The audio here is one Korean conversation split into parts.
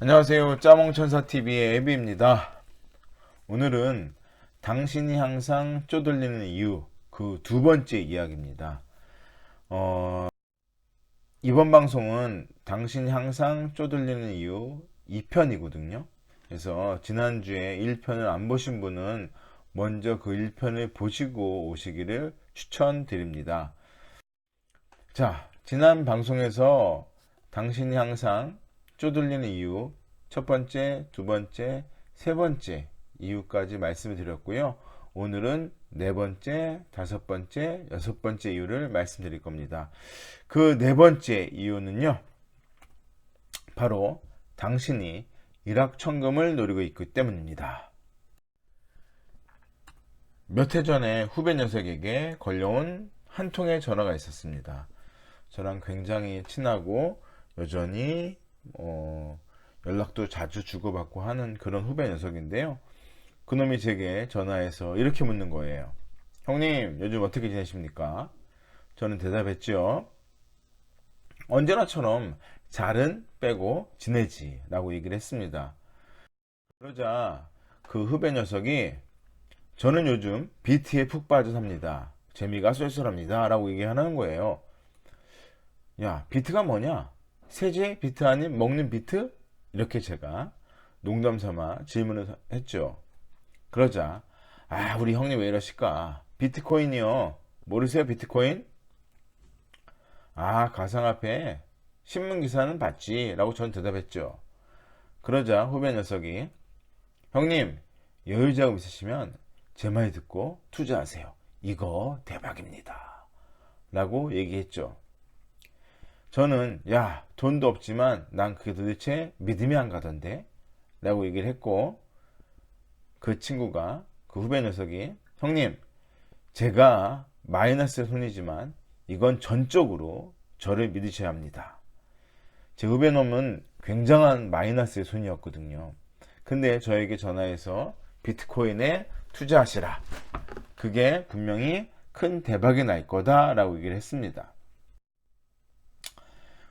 안녕하세요. 짜몽천사TV의 에비입니다. 오늘은 당신이 항상 쪼들리는 이유 그 두 번째 이야기입니다. 이번 방송은 당신이 항상 쪼들리는 이유 2편이거든요. 그래서 지난주에 1편을 안 보신 분은 먼저 그 1편을 보시고 오시기를 추천드립니다. 자, 지난 방송에서 당신이 항상 쪼들리는 이유 첫 번째, 두 번째, 세 번째 이유까지 말씀을 드렸고요. 오늘은 네 번째, 다섯 번째, 여섯 번째 이유를 말씀드릴 겁니다. 그 네 번째 이유는요, 바로 당신이 일확천금을 노리고 있기 때문입니다. 몇 해 전에 후배 녀석에게 걸려온 한 통의 전화가 있었습니다. 저랑 굉장히 친하고 여전히 연락도 자주 주고받고 하는 그런 후배 녀석인데요. 그놈이 제게 전화해서 이렇게 묻는 거예요. 형님, 요즘 어떻게 지내십니까? 저는 대답했죠. 언제나처럼 잘은 빼고 지내지 라고 얘기를 했습니다. 그러자 그 후배 녀석이 저는 요즘 비트에 푹 빠져 삽니다. 재미가 쏠쏠합니다 라고 얘기하는 거예요. 야, 비트가 뭐냐? 세제 비트 아닌 먹는 비트? 이렇게 제가 농담 삼아 질문을 했죠. 그러자 우리 형님 왜 이러실까? 비트코인이요. 모르세요 비트코인? 가상화폐 신문기사는 봤지 라고 전 대답했죠. 그러자 후배 녀석이 형님 여유자금 있으시면 제 말 듣고 투자하세요. 이거 대박입니다 라고 얘기했죠. 저는 야 돈도 없지만 난 그게 도대체 믿음이 안 가던데 라고 얘기를 했고, 그 친구가 그 후배 녀석이 형님 제가 마이너스의 손이지만 이건 전적으로 저를 믿으셔야 합니다. 제 후배 놈은 굉장한 마이너스의 손이었거든요. 근데 저에게 전화해서 비트코인에 투자하시라, 그게 분명히 큰 대박이 날 거다 라고 얘기를 했습니다.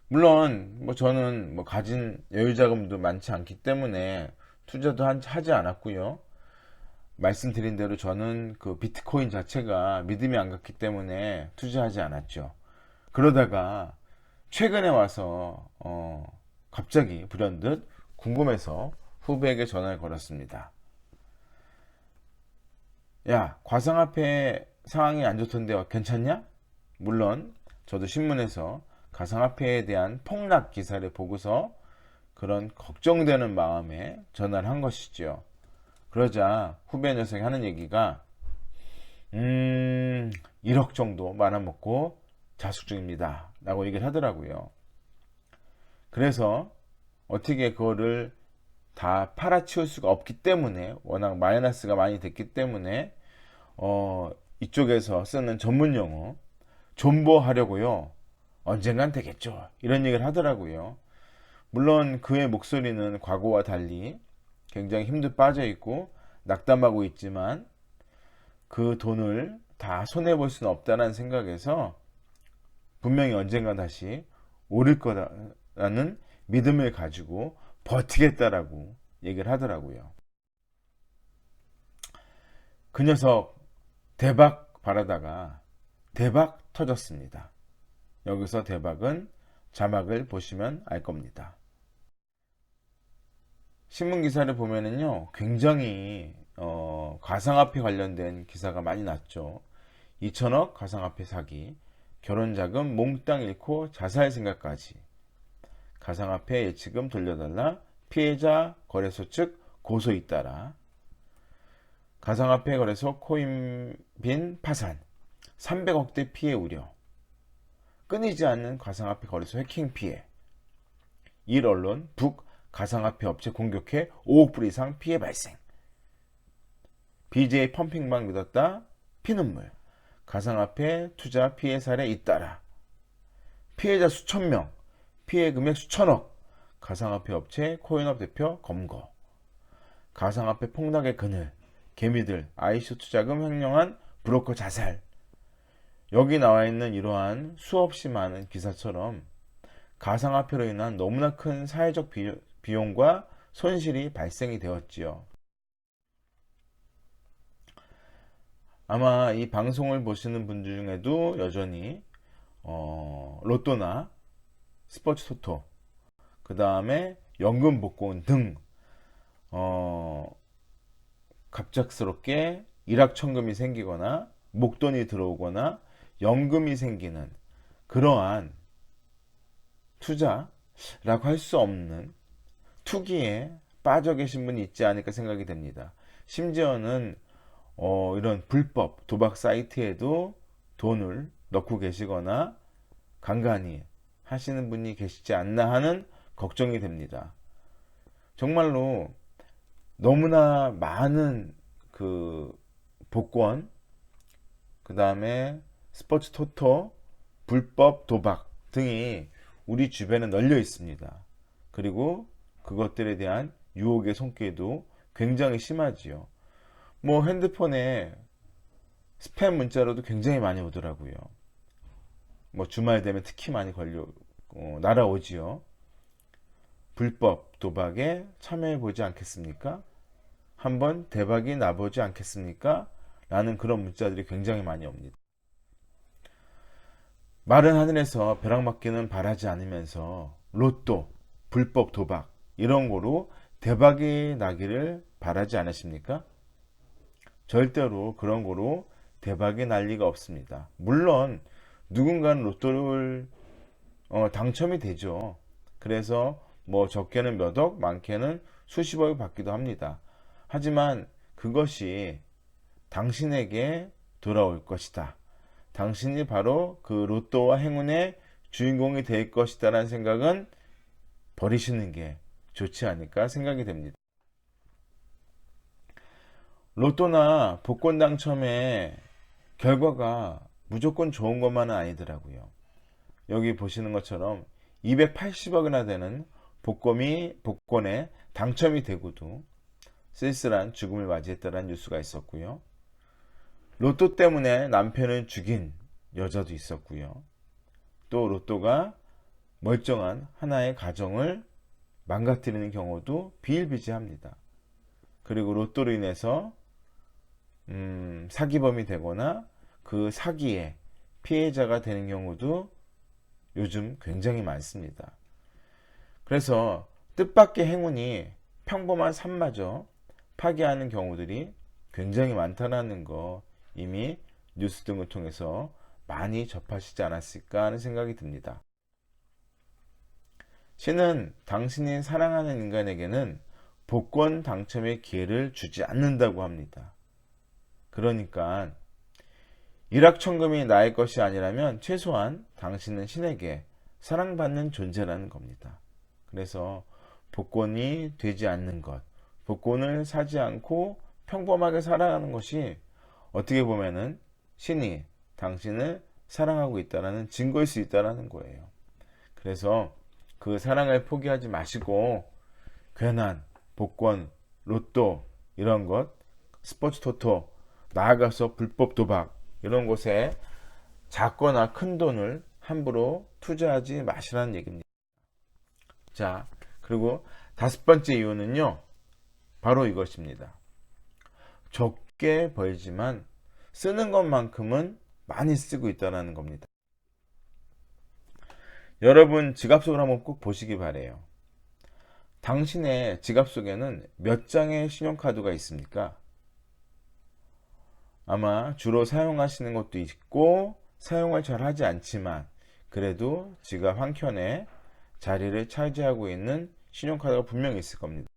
물론 저는 가진 여유자금도 많지 않기 때문에 투자도 하지 않았고요. 말씀드린 대로 저는 그 비트코인 자체가 믿음이 안 갔기 때문에 투자하지 않았죠. 그러다가 최근에 와서 갑자기 불현듯 궁금해서 후배에게 전화를 걸었습니다. 야, 가상화폐 상황이 안 좋던데 괜찮냐? 물론 저도 신문에서 가상화폐에 대한 폭락 기사를 보고서 그런 걱정되는 마음에 전화를 한 것이죠. 그러자 후배 녀석이 하는 얘기가 1억 정도 말아먹고 자숙 중입니다 라고 얘기를 하더라고요. 그래서 어떻게 그거를 다 팔아치울 수가 없기 때문에, 워낙 마이너스가 많이 됐기 때문에 이쪽에서 쓰는 전문 용어 존버하려고요. 언젠간 되겠죠 이런 얘기를 하더라고요. 물론 그의 목소리는 과거와 달리 굉장히 힘도 빠져 있고 낙담하고 있지만 그 돈을 다 손해볼 수는 없다는 생각에서 분명히 언젠가 다시 오를 거라는 믿음을 가지고 버티겠다라고 얘기를 하더라고요. 그 녀석 대박 바라다가 대박 터졌습니다. 여기서 대박은 자막을 보시면 알 겁니다. 신문 기사를 보면은요, 굉장히 가상화폐 관련된 기사가 많이 났죠. 2천억 가상화폐 사기, 결혼자금 몽땅 잃고 자살 생각까지, 가상화폐 예치금 돌려달라, 피해자 거래소 측 고소 잇따라, 가상화폐 거래소 코인빈 파산, 300억대 피해 우려, 끊이지 않는 가상화폐 거래소 해킹 피해, 일 언론 북 가상화폐 업체 공격해 5억 불 이상 피해 발생, BJ 펌핑방 믿었다 피눈물, 가상화폐 투자 피해 사례 잇따라, 피해자 수천 명, 피해 금액 수천억, 가상화폐 업체 코인업 대표 검거, 가상화폐 폭락의 그늘, 개미들 ICO 투자금 횡령한 브로커 자살. 여기 나와 있는 이러한 수없이 많은 기사처럼 가상화폐로 인한 너무나 큰 사회적 비용과 손실이 발생이 되었지요. 아마 이 방송을 보시는 분들 중에도 여전히 로또나 스포츠 토토, 그 다음에 연금 복권 등 갑작스럽게 일확천금이 생기거나 목돈이 들어오거나 연금이 생기는 그러한 투자라고 할 수 없는 투기에 빠져 계신 분이 있지 않을까 생각이 됩니다. 심지어는 이런 불법 도박 사이트에도 돈을 넣고 계시거나 간간히 하시는 분이 계시지 않나 하는 걱정이 됩니다. 정말로 너무나 많은 그 복권, 그 다음에 스포츠 토토, 불법 도박 등이 우리 주변에 널려 있습니다. 그리고 그것들에 대한 유혹의 손길도 굉장히 심하지요. 뭐 핸드폰에 스팸 문자로도 굉장히 많이 오더라고요. 뭐 주말 되면 특히 많이 날아오지요. 불법 도박에 참여해 보지 않겠습니까? 한번 대박이 나보지 않겠습니까? 라는 그런 문자들이 굉장히 많이 옵니다. 마른 하늘에서 벼락 맞기는 바라지 않으면서 로또, 불법 도박 이런 거로 대박이 나기를 바라지 않으십니까? 절대로 그런 거로 대박이 날 리가 없습니다. 물론 누군가는 로또를 당첨이 되죠. 그래서 뭐 적게는 몇 억, 많게는 수십억이 받기도 합니다. 하지만 그것이 당신에게 돌아올 것이다. 당신이 바로 그 로또와 행운의 주인공이 될 것이다 라는 생각은 버리시는 게 좋지 않을까 생각이 됩니다. 로또나 복권 당첨의 결과가 무조건 좋은 것만은 아니더라고요. 여기 보시는 것처럼 280억이나 되는 복권에 당첨이 되고도 쓸쓸한 죽음을 맞이했다는 뉴스가 있었고요. 로또 때문에 남편을 죽인 여자도 있었고요. 또 로또가 멀쩡한 하나의 가정을 망가뜨리는 경우도 비일비재합니다. 그리고 로또로 인해서 사기범이 되거나 그 사기의 피해자가 되는 경우도 요즘 굉장히 많습니다. 그래서 뜻밖의 행운이 평범한 삶마저 파괴하는 경우들이 굉장히 많다는 거 이미 뉴스 등을 통해서 많이 접하시지 않았을까 하는 생각이 듭니다. 신은 당신이 사랑하는 인간에게는 복권 당첨의 기회를 주지 않는다고 합니다. 그러니까 일확천금이 나의 것이 아니라면 최소한 당신은 신에게 사랑받는 존재라는 겁니다. 그래서 복권이 되지 않는 것, 복권을 사지 않고 평범하게 살아가는 것이 어떻게 보면은 신이 당신을 사랑하고 있다는 증거일 수 있다는 거예요. 그래서 그 사랑을 포기하지 마시고 괜한 복권, 로또 이런 것, 스포츠 토토, 나아가서 불법 도박 이런 곳에 작거나 큰 돈을 함부로 투자하지 마시라는 얘기입니다. 자, 그리고 5번째 이유는요, 바로 이것입니다. 적게 벌지만 쓰는 것만큼은 많이 쓰고 있다는 겁니다. 여러분 지갑 속을 한번 꼭 보시기 바래요. 당신의 지갑 속에는 몇 장의 신용카드가 있습니까? 아마 주로 사용하시는 것도 있고 사용을 잘 하지 않지만 그래도 지갑 한켠에 자리를 차지하고 있는 신용카드가 분명히 있을 겁니다.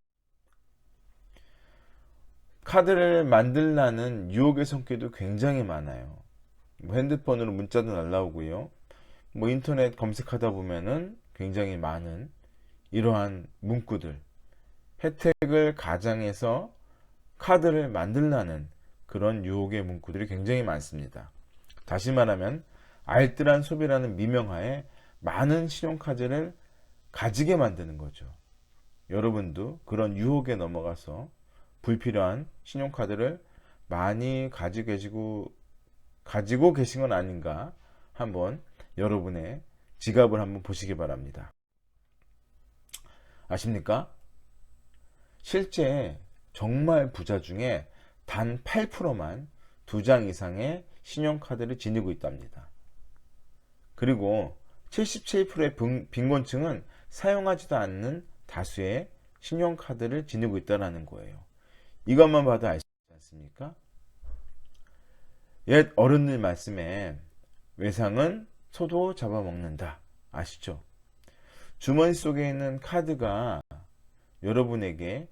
카드를 만들라는 유혹의 손길도 굉장히 많아요. 핸드폰으로 문자도 날라오고요. 인터넷 검색하다 보면은 굉장히 많은 이러한 문구들, 혜택을 가장해서 카드를 만들라는 그런 유혹의 문구들이 굉장히 많습니다. 다시 말하면 알뜰한 소비라는 미명하에 많은 신용카드를 가지게 만드는 거죠. 여러분도 그런 유혹에 넘어가서 불필요한 신용카드를 많이 가지고 계신 건 아닌가 한번 여러분의 지갑을 한번 보시기 바랍니다. 아십니까? 실제 정말 부자 중에 단 8%만 2장 이상의 신용카드를 지니고 있답니다. 그리고 77%의 빈곤층은 사용하지도 않는 다수의 신용카드를 지니고 있다는 거예요. 이것만 봐도 알 수 있지 않습니까? 옛 어른들 말씀에 외상은 소도 잡아먹는다. 아시죠? 주머니 속에 있는 카드가 여러분에게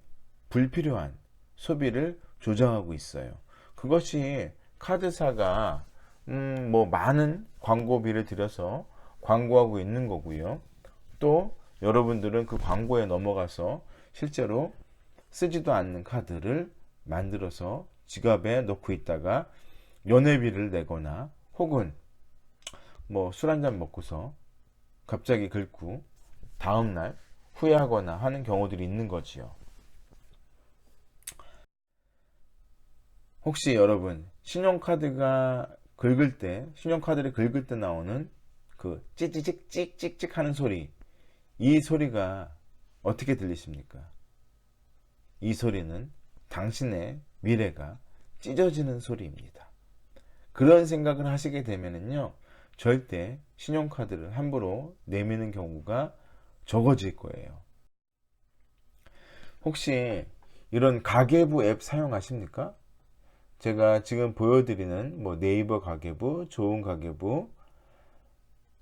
불필요한 소비를 조장하고 있어요. 그것이 카드사가 많은 광고비를 들여서 광고하고 있는 거고요. 또 여러분들은 그 광고에 넘어가서 실제로 쓰지도 않는 카드를 만들어서 지갑에 넣고 있다가 연회비를 내거나 혹은 술 한잔 먹고서 갑자기 긁고 다음날 후회하거나 하는 경우들이 있는 거지요. 혹시 여러분 신용카드를 긁을 때 나오는 그 찌찌직 찍찍찍 하는 소리, 이 소리가 어떻게 들리십니까? 이 소리는 당신의 미래가 찢어지는 소리입니다. 그런 생각을 하시게 되면은요, 절대 신용카드를 함부로 내미는 경우가 적어질 거예요. 혹시 이런 가계부 앱 사용하십니까? 제가 지금 보여드리는 네이버 가계부, 좋은 가계부,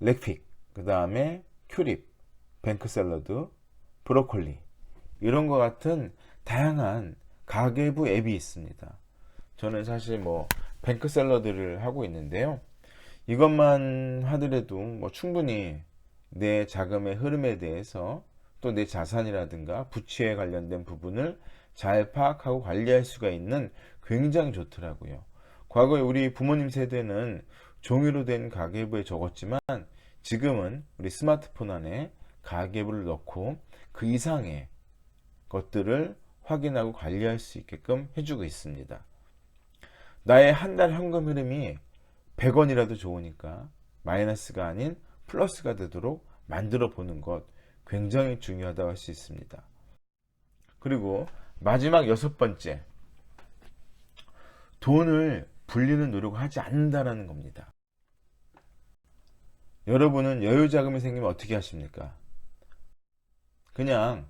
렉픽, 그 다음에 큐립, 뱅크샐러드, 브로콜리, 이런 것 같은 다양한 가계부 앱이 있습니다. 저는 사실 뱅크샐러드를 하고 있는데요. 이것만 하더라도 충분히 내 자금의 흐름에 대해서 또 내 자산이라든가 부채에 관련된 부분을 잘 파악하고 관리할 수가 있는 굉장히 좋더라고요. 과거에 우리 부모님 세대는 종이로 된 가계부에 적었지만 지금은 우리 스마트폰 안에 가계부를 넣고 그 이상의 것들을 확인하고 관리할 수 있게끔 해주고 있습니다. 나의 한 달 현금 흐름이 100원이라도 좋으니까 마이너스가 아닌 플러스가 되도록 만들어 보는 것 굉장히 중요하다고 할 수 있습니다. 그리고 마지막 6번째, 돈을 불리는 노력을 하지 않는다는 겁니다. 여러분은 여유자금이 생기면 어떻게 하십니까? 그냥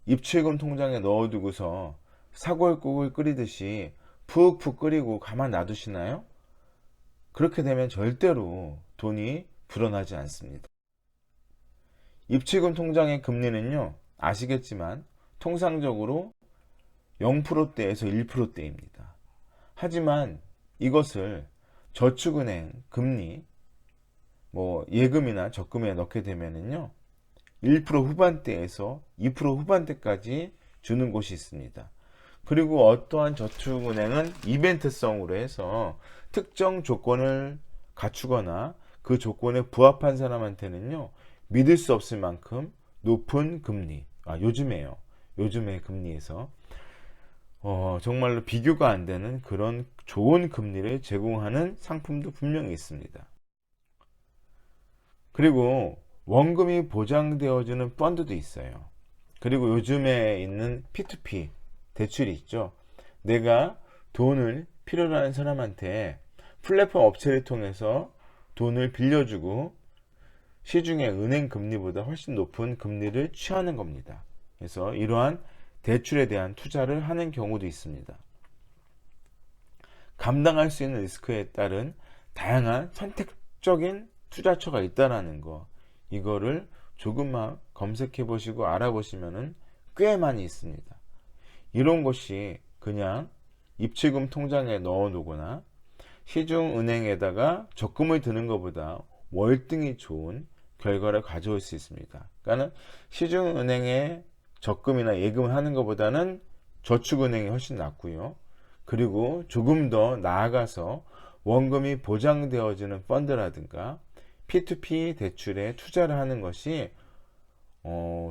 입출금 통장에 넣어두고서 사골국을 끓이듯이 푹푹 끓이고 가만 놔두시나요? 그렇게 되면 절대로 돈이 불어나지 않습니다. 입출금 통장의 금리는요, 아시겠지만 통상적으로 0%대에서 1%대입니다. 하지만 이것을 저축은행 금리, 예금이나 적금에 넣게 되면은요, 1% 후반대에서 2% 후반대까지 주는 곳이 있습니다. 그리고 어떠한 저축은행은 이벤트성으로 해서 특정 조건을 갖추거나 그 조건에 부합한 사람한테는요, 믿을 수 없을 만큼 높은 금리, 요즘의 금리에서 정말로 비교가 안 되는 그런 좋은 금리를 제공하는 상품도 분명히 있습니다. 그리고 원금이 보장되어주는 펀드도 있어요. 그리고 요즘에 있는 P2P 대출이 있죠. 내가 돈을 필요로 하는 사람한테 플랫폼 업체를 통해서 돈을 빌려주고 시중의 은행 금리보다 훨씬 높은 금리를 취하는 겁니다. 그래서 이러한 대출에 대한 투자를 하는 경우도 있습니다. 감당할 수 있는 리스크에 따른 다양한 선택적인 투자처가 있다는 거, 이거를 조금만 검색해 보시고 알아보시면 꽤 많이 있습니다. 이런 것이 그냥 입출금 통장에 넣어 놓거나 시중은행에다가 적금을 드는 것보다 월등히 좋은 결과를 가져올 수 있습니다. 그러니까 시중은행에 적금이나 예금을 하는 것보다는 저축은행이 훨씬 낫고요. 그리고 조금 더 나아가서 원금이 보장되어지는 펀드라든가 P2P 대출에 투자를 하는 것이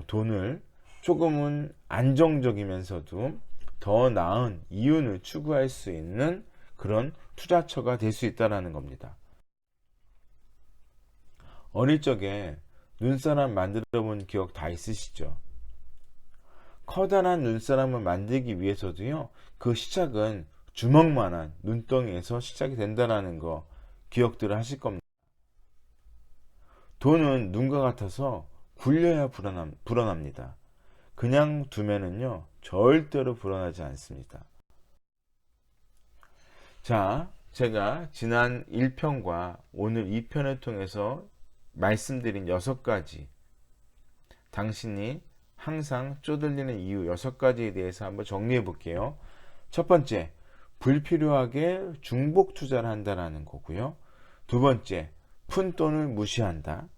돈을 조금은 안정적이면서도 더 나은 이윤을 추구할 수 있는 그런 투자처가 될 수 있다는 겁니다. 어릴 적에 눈사람 만들어 본 기억 다 있으시죠? 커다란 눈사람을 만들기 위해서도요, 그 시작은 주먹만한 눈덩이에서 시작이 된다는 거 기억들을 하실 겁니다. 돈은 눈과 같아서 굴려야 불어납니다. 그냥 두면은요, 절대로 불어나지 않습니다. 자, 제가 지난 1편과 오늘 2편을 통해서 말씀드린 6가지, 당신이 항상 쪼들리는 이유 6가지에 대해서 한번 정리해 볼게요. 첫 번째, 불필요하게 중복 투자를 한다는 거고요. 두 번째, 푼돈을 무시한다.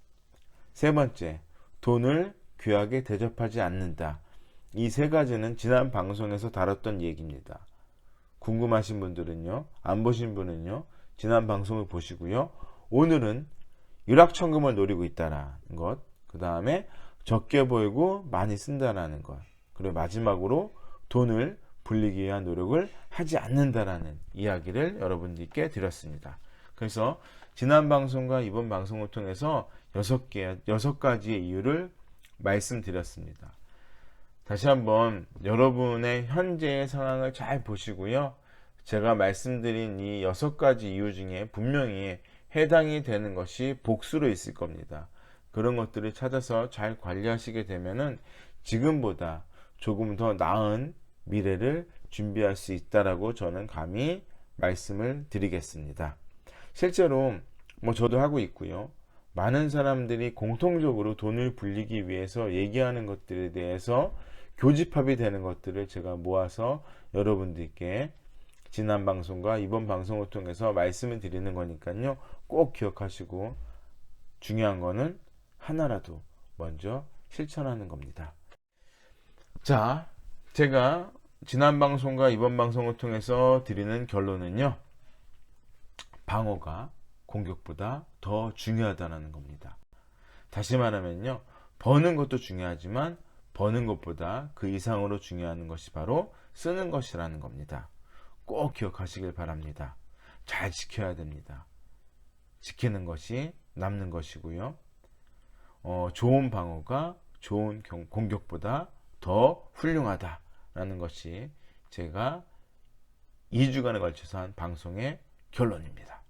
세 번째, 돈을 귀하게 대접하지 않는다. 이 3가지는 지난 방송에서 다뤘던 얘기입니다. 궁금하신 분들은요, 안 보신 분은요, 지난 방송을 보시고요. 오늘은 일확천금을 노리고 있다는 것, 그 다음에 적게 벌고 많이 쓴다는 것, 그리고 마지막으로 돈을 불리기 위한 노력을 하지 않는다라는 이야기를 여러분들께 드렸습니다. 그래서 지난 방송과 이번 방송을 통해서 6가지의 이유를 말씀드렸습니다. 다시 한번 여러분의 현재의 상황을 잘 보시고요. 제가 말씀드린 이 6가지 이유 중에 분명히 해당이 되는 것이 복수로 있을 겁니다. 그런 것들을 찾아서 잘 관리하시게 되면은 지금보다 조금 더 나은 미래를 준비할 수 있다라고 저는 감히 말씀을 드리겠습니다. 실제로 저도 하고 있고요. 많은 사람들이 공통적으로 돈을 불리기 위해서 얘기하는 것들에 대해서 교집합이 되는 것들을 제가 모아서 여러분들께 지난 방송과 이번 방송을 통해서 말씀을 드리는 거니까요. 꼭 기억하시고 중요한 거는 하나라도 먼저 실천하는 겁니다. 자, 제가 지난 방송과 이번 방송을 통해서 드리는 결론은요. 방어가 공격보다 더 중요하다는 겁니다. 다시 말하면요. 버는 것도 중요하지만 버는 것보다 그 이상으로 중요한 것이 바로 쓰는 것이라는 겁니다. 꼭 기억하시길 바랍니다. 잘 지켜야 됩니다. 지키는 것이 남는 것이고요. 좋은 방어가 좋은 공격보다 더 훌륭하다라는 것이 제가 2주간에 걸쳐서 한 방송의 결론입니다.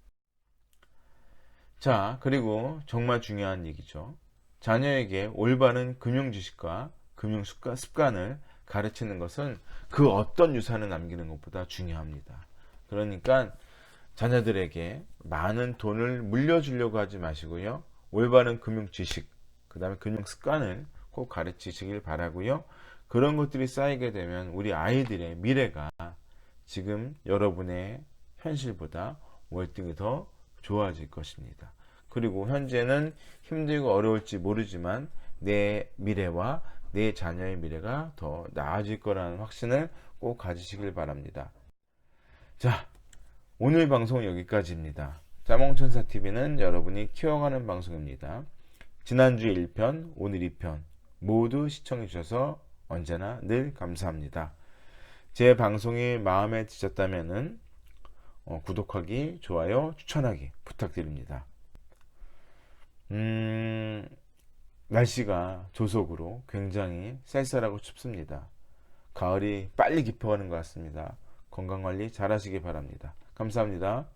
자, 그리고 정말 중요한 얘기죠. 자녀에게 올바른 금융 지식과 금융 습관을 가르치는 것은 그 어떤 유산을 남기는 것보다 중요합니다. 그러니까 자녀들에게 많은 돈을 물려주려고 하지 마시고요. 올바른 금융 지식, 그 다음에 금융 습관을 꼭 가르치시길 바라고요. 그런 것들이 쌓이게 되면 우리 아이들의 미래가 지금 여러분의 현실보다 월등히 더 좋아질 것입니다. 그리고 현재는 힘들고 어려울지 모르지만 내 미래와 내 자녀의 미래가 더 나아질 거라는 확신을 꼭 가지시길 바랍니다. 자, 오늘 방송 여기까지입니다. 짜몽천사TV는 여러분이 키워가는 방송입니다. 지난주 1편, 오늘 2편 모두 시청해 주셔서 언제나 늘 감사합니다. 제 방송이 마음에 드셨다면 구독하기, 좋아요, 추천하기 부탁드립니다. 날씨가 조석으로 굉장히 쌀쌀하고 춥습니다. 가을이 빨리 깊어가는 것 같습니다. 건강관리 잘 하시기 바랍니다. 감사합니다.